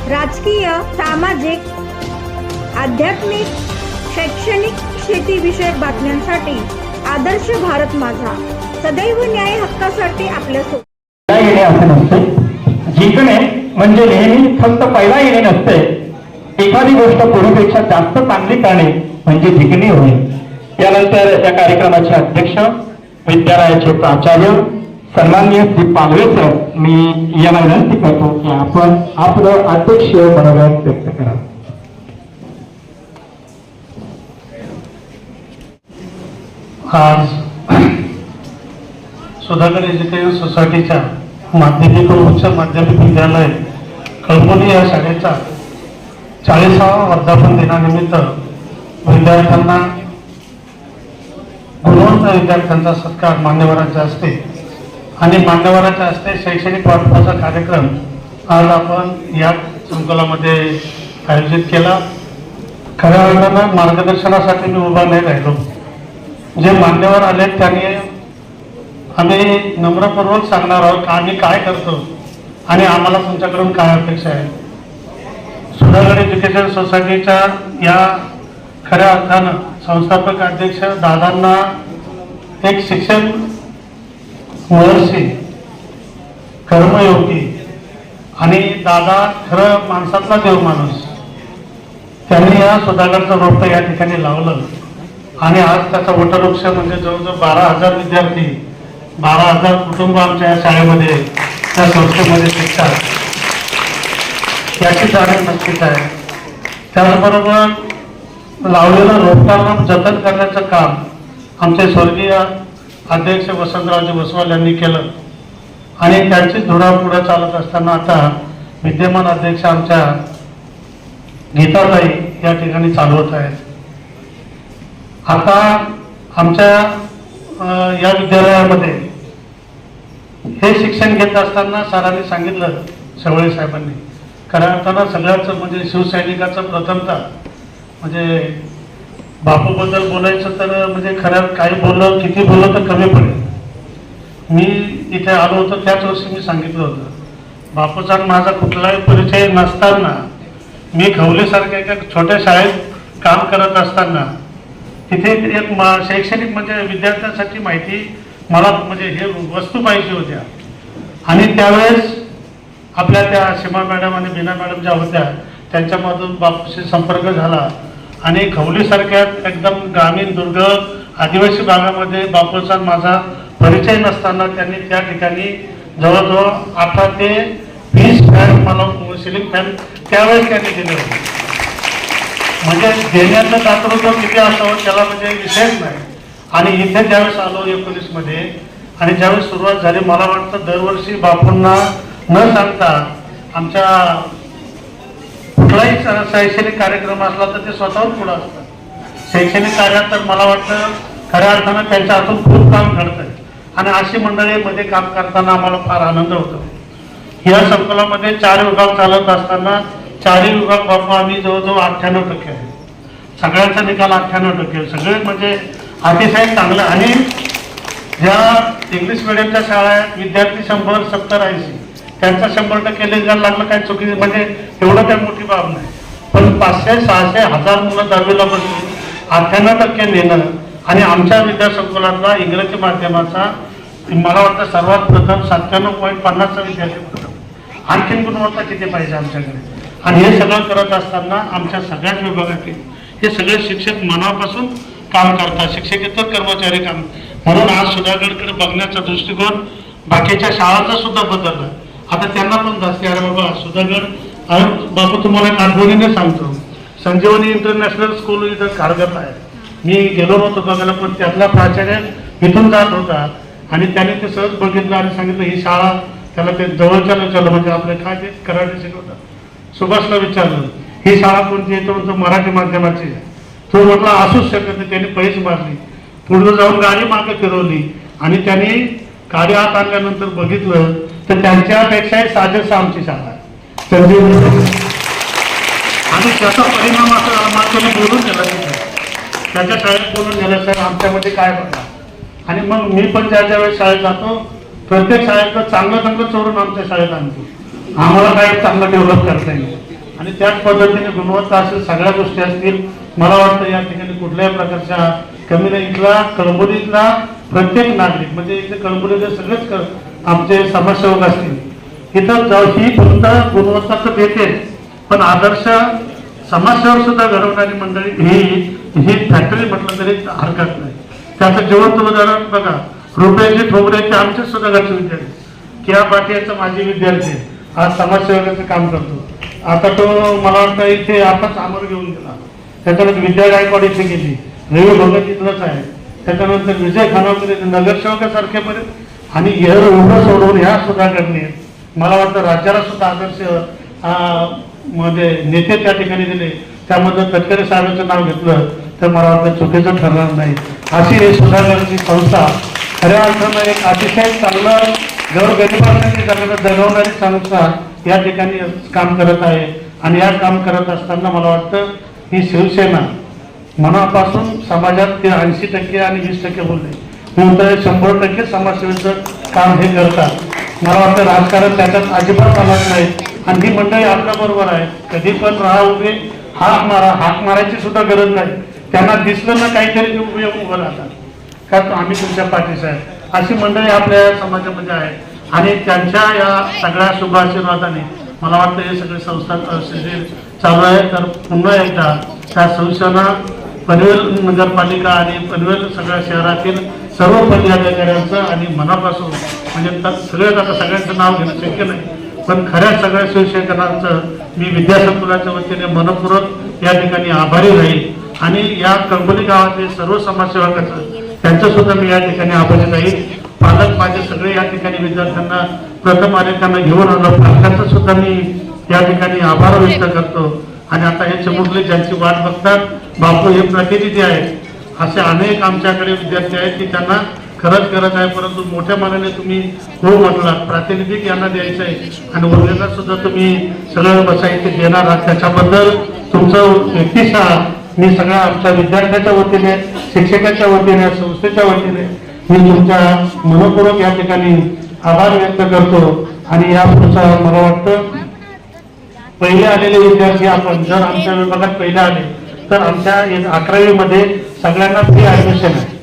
राजकीय, सामाजिक, आध्यात्मिक, शैक्षणिक, शेतीविषयक बातम्यांसाठी आदर्श भारत माझा सदैव न्याय हक्कासाठी आपल्यासोबत येणे असे नसते. जिंकणे म्हणजे नेहमी फक्त पहिला येणे नसते. एखादी गोष्ट पूर्वीपेक्षा जास्त चांगली करणे म्हणजे जिंकणे होय. यानंतर या कार्यक्रमाचे अध्यक्ष विद्यालयाचे प्राचार्य सन्माननीय श्री पालवे सर, मी यांना विनंती करतो की आपण आपलं अध्यक्षीय मनोगत व्यक्त करा. आज सुधाकर एज्युकेशन सोसायटीच्या माध्यमिक व उच्च माध्यमिक विद्यालय कळमोली या शाळेचा 40वा वर्धापन दिनानिमित्त विद्यार्थ्यांना गुणवंत विद्यार्थ्यांचा सत्कार मान्यवरांच्या हस्ते आणि मान्यवरांच्या हस्ते शैक्षणिक वाटपाचा कार्यक्रम आज आपण या संकुलामध्ये आयोजित केला. खऱ्या अर्थानं मार्गदर्शनासाठी मी उभा नाही राहिलो. जे मान्यवर आले त्यांनी आम्ही नम्रपूर्वक सांगणार आहोत की आम्ही काय करतो आणि आम्हाला तुमच्याकडून काय अपेक्षा आहे. सुधागड एज्युकेशन सोसायटीच्या या खऱ्या अर्थानं संस्थापक अध्यक्ष दादांना एक शिक्षण महर्षी, कर्मयोगी आणि दादा खरं माणसातला देव माणूस, त्यांनी या सुधागडचं रोपटं या ठिकाणी लावलं आणि आज त्याचा वटवृक्ष म्हणजे जवळजवळ 12,000 विद्यार्थी, 12,000 कुटुंब आमच्या या शाळेमध्ये, त्या संस्थेमध्ये शिकतात, याची जाणीव नक्कीच आहे. त्याचबरोबर लावलेलं रोपटांना जतन करण्याचं काम आमचे स्वर्गीय अध्यक्ष वसंतरावजी वसवाल यांनी केलं आणि त्यांची धुरा पुढे चालत असताना आता विद्यमान अध्यक्ष आमच्या गीताताई या ठिकाणी चालवत आहेत. आता आमच्या या विद्यालयामध्ये हे शिक्षण घेत असताना सरांनी सांगितलं, शेवळे साहेबांनी, खऱ्या अर्थानं सगळ्याच म्हणजे शिवसैनिकाचं प्रथमतः म्हणजे बापूबद्दल बोलायचं तर म्हणजे खऱ्या काही बोललं किती बोललं तर कमी पडेल. मी इथे आलो होतो त्याच वर्षी मी सांगितलं होतं, बापूचा माझा कुठलाही परिचय नसताना मी खवलेसारख्या एका छोट्या शाळेत काम करत असताना तिथे एक शैक्षणिक म्हणजे विद्यार्थ्यांसाठी माहिती मला म्हणजे हे वस्तू पाहिजे होत्या आणि त्यावेळेस आपल्या त्या सीमा मॅडम आणि बीना मॅडम ज्या होत्या त्यांच्यामधून बापूशी संपर्क झाला आणि खवलीसारख्या एकदम ग्रामीण दुर्गम आदिवासी भागामध्ये बापूचा माझा परिचय नसताना त्यांनी त्या ठिकाणी जवळजवळ 18 ते 20 फॅन मला सिलिंग फॅन त्यावेळेस त्यांनी दिले होते. म्हणजे देण्याचं तात्पर्य किती असावं त्याला म्हणजे विषयच नाही. आणि इथे ज्यावेळेस आलो 19 मध्ये आणि ज्यावेळेस सुरुवात झाली, मला वाटतं दरवर्षी बापूंना न सांगता आमच्या कुठलाही शैक्षणिक कार्यक्रम असला तर ते स्वतःहून पुढे असतात. शैक्षणिक कार्यात तर मला वाटतं खऱ्या अर्थानं त्यांच्या हातून खूप काम घडतंय आणि अशी मंडळीमध्ये काम करताना आम्हाला फार आनंद होतो. या संकुलामध्ये 4 विभाग चालत असताना 4ही विभाग बापू आम्ही जवळजवळ 98% आहे. सगळ्यांचा निकाल 98%, सगळे म्हणजे अतिशय चांगलं. आणि ज्या इंग्लिश मिडियमच्या शाळा आहेत विद्यार्थी 100, 70, 80 त्यांचा 100% रिझल्ट लागलं, काही चुकीचं म्हणजे एवढं काही मोठी बाब नाही. पण 500, 600, 1000 मुलं 10वीला बसली 98% नेणं आणि आमच्या विद्यासंकुलातला इंग्रजी माध्यमाचा मला वाटतं सर्वात प्रथम 97.50चा विद्यार्थी होता. आणखीन गुणवत्ता किती पाहिजे आमच्याकडे. आणि हे सगळं करत असताना आमच्या सगळ्याच विभागातील हे सगळे शिक्षक मनापासून काम करतात, शिक्षकेतर कर्मचारी काम. म्हणून आज सुधागडकडे बघण्याचा दृष्टिकोन बाकीच्या शाळांचा सुद्धा बदलला. आता त्यांना पण जास्त अरे बाबा सुधागड बापू तुम्हाला एक आठवणीने सांगतो, संजीवनी इंटरनॅशनल स्कूल इथं कार्यरत आहे. मी गेलो नव्हतो बघायला पण त्यातला प्राचार्य इथून जात होता आणि त्याने ते सहज बघितलं आणि सांगितलं ही शाळा, त्याला ते जवळच्या विचारलं म्हणजे आपले काय ते कराटे शिकवतात, सुभाषला विचारलं ही शाळा कोणती आहे, तो मराठी माध्यमाची आहे. तो म्हटला असूच शकत नाही. त्यांनी पैस मारली, पुढे जाऊन गाडी मागे फिरवली आणि त्यांनी गाडी आत आणल्यानंतर बघितलं तर त्यांच्यापेक्षाही साजेस आमची शाळा आहे संजीवनी. आणि त्याचा परिणाम असा आम्हाला बोलून गेला त्याच्या शाळेत बोलून गेलं सर आमच्यामध्ये काय बघा. आणि मग मी पण ज्या वेळेस शाळेत जातो प्रत्येक शाळेतलं चांगलं चांगलं चोरून आमच्या शाळेत आणतो. आम्हाला काय चांगलं डेव्हलप करता येईल. आणि त्याच पद्धतीने गुणवत्ता असेल, सगळ्या गोष्टी असतील. मला वाटतं या ठिकाणी कुठल्याही प्रकारच्या कमी नाही. इथला कळंबोलीतला प्रत्येक नागरिक म्हणजे इथे कळंबोलीचे सगळेच आमचे समाजसेवक असतील, इथं ही फक्त गुणवत्ता तर देते, पण आदर्श समाजसेवक सुद्धा घडवणारी मंडळी ही फॅक्टरी म्हटलं तरी हरकत नाही. त्याचं जिवंत उदाहरण बघा, रुपयाचे ठोबऱ्याचे आमचे सुद्धा गट विद्यार्थी, किंवा पाटीयाचा माजी विद्यार्थी आज समाजसेवकाचं काम करतो. आता तो मला वाटतं इथे आताच अमर घेऊन गेला. त्याच्यानंतर विद्या गायकवाड इथे गेली, रवी भगत इथलंच आहे, त्याच्यानंतर विजय खानावकर नगरसेवकासारखे पर्यंत, आणि एवढं सोडवून ह्या सुद्धा करणे मला वाटतं राज्याला सुद्धा आदर्श मध्ये नेते त्या ठिकाणी दिले. त्यामध्ये तटकरे साहेबांचं नाव घेतलं तर मला वाटतं चुकीचं ठरणार नाही. अशी हे सुधारणाची संस्था खऱ्या अर्थानं एक अतिशय चांगलं गोरगरिबांसाठी जगवणारी संस्था या ठिकाणी काम करत आहे. आणि या काम करत असताना मला वाटतं ही शिवसेना मनापासून समाजात ते 80% आणि 20% बोलले, मी म्हणतो 100% समाजसेवेचं काम हे करतात. मला वाटतं राजकारण त्याच्यात अजिबात चालत नाही. आणि ही मंडळी आपल्या बरोबर आहे, कधी पण राहा उभे, हाक मारायची सुद्धा गरज नाही. त्यांना दिसलं ना काहीतरी ते उभं राहतात, का आम्ही तुमच्या पाठीशी आहे. अशी मंडळी आपल्या समाजामध्ये आहे. आणि त्यांच्या या सगळ्या शुभ आशीर्वादाने मला वाटतं हे सगळे संस्था चालू आहे. तर पुन्हा एकदा त्या संस्थांना पनवेल नगरपालिका आणि पनवेल सगळ्या शहरातील सर्व पदाधिकाऱ्यांचं आणि मनापासून म्हणजे सगळ्यात आता सगळ्यांचं नाव घेणं शक्य नाही, पण खऱ्या सगळ्या शिवसैनिकांचं मी विद्यासंकुलाच्या वतीने मनपूर्वक या ठिकाणी आभारी राहील. आणि या कळंबोली गावातील सर्व समाजसेवकांचं त्यांचं सुद्धा मी या ठिकाणी आभारी राहील. पालक माझे सगळे या ठिकाणी विद्यार्थ्यांना प्रथम आलेखांना घेऊन आलो, पालकांचा सुद्धा मी या ठिकाणी आभार व्यक्त करतो. आणि आता हे चिमुकले ज्यांची वाट बघतात, बापू हे प्रतिनिधी आहेत, असे अनेक आमच्याकडे विद्यार्थी आहेत की त्यांना खरंच गरज आहे, परंतु मोठ्या मनाने तुम्ही हो म्हटलात, प्रातिनिधिक यांना द्यायचं आहे आणि उरलेला सुद्धा तुम्ही सगळं बसायचे देणार आहात. त्याच्याबद्दल तुमचं व्यक्तिशः मी सगळ्या आमच्या विद्यार्थ्यांच्या वतीने, शिक्षकांच्या वतीने, संस्थेच्या वतीने मी तुमच्या मनपूर्वक या ठिकाणी आभार व्यक्त करतो. आणि या पुढचा मला वाटतं पहिले आलेले विद्यार्थी आपण जर आमच्या विभागात पहिले आले तर आमच्या 11वी मध्ये सगळ्यांना फ्री ऍडमिशन आहे.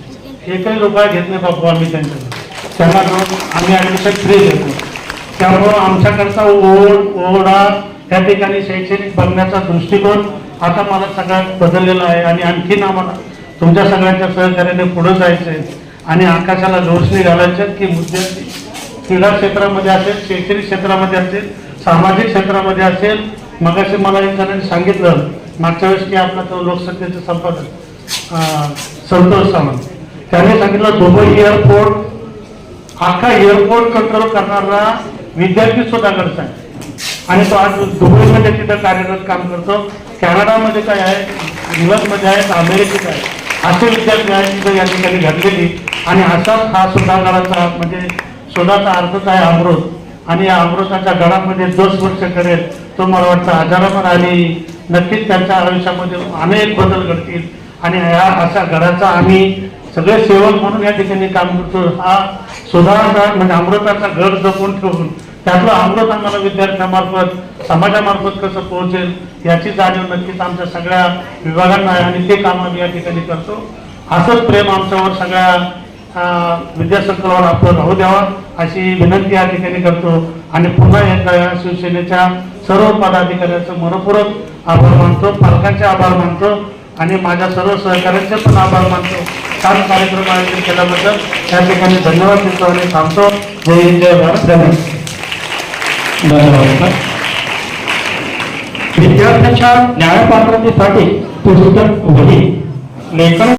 एकही रुपया घेत नाही बापू आम्ही त्यांना आम्ही ऍडमिशन फ्री देतो. त्यामुळं आमच्याकडचा ओढा त्या ठिकाणी शैक्षणिक बघण्याचा दृष्टिकोन आता मला सगळ्यात बदललेला आहे. आणि आणखीन आम्हाला तुमच्या सगळ्यांच्या सहकार्याने पुढे जायचं आहे आणि आकाशाला रोशनी घालायचं की मुद्दे क्रीडा क्षेत्रामध्ये असेल, शैक्षणिक क्षेत्रामध्ये असेल, सामाजिक क्षेत्रामध्ये असेल. मगाशी मला एक जणांनी सांगितलं मागच्या वेळेस की आपला तो लोकसत्तेचे संपादक संतोष सावंत, त्याने सांगितलं दुबई एअरपोर्ट, अख्खा एअरपोर्ट कंट्रोल करणारा विद्यार्थी सुद्धा करत आहे आणि तो आज दुबईमध्ये तिथं कार्यरत काम करतो. कॅनडामध्ये काय आहे, इंग्लंडमध्ये आहे, अमेरिकेत आहे, असे विद्यार्थी आहेत तिथं या ठिकाणी घडलेली. आणि असाच हा सुधागडाचा म्हणजे सोडाचा अर्थच आहे अमृत. आणि या अमृताच्या गडामध्ये 10 वर्ष करेल तो मला वाटतं हजारावर आणि नक्कीच त्यांच्या आयुष्यामध्ये अनेक बदल घडतील. आणि या अशा गडाचा आम्ही सगळे सेवक म्हणून या ठिकाणी काम करतो. हा सुधारणाचा म्हणजे अमृताचा गड जपून ठेवून त्यातलं अमृत आम्हाला विद्यार्थ्यांमार्फत समाजामार्फत कसं पोहोचेल याची जाणीव नक्कीच आमच्या सगळ्या विभागांना आहे आणि ते काम आम्ही या ठिकाणी करतो. असंच प्रेम आमच्यावर सगळ्या विद्यासंकुलावर आपण राहू द्यावा अशी विनंती या ठिकाणी करतो. आणि पुन्हा एकदा या शिवसेनेच्या सर्व पदाधिकाऱ्यांचं मनपूर्वक आभार मानतो, पालकांचे आभार मानतो आणि माझ्या सर्व सहकाऱ्यांचे पण आभार मानतो. छान कार्यक्रम आयोजित केल्याबद्दल त्या ठिकाणी धन्यवाद देतो आणि थांबतो. जय हिंद, जय भारत. धन्यवाद. विद्यार्थ्यांच्या न्यायपात्रतेसाठी पुस्तक वही लेखन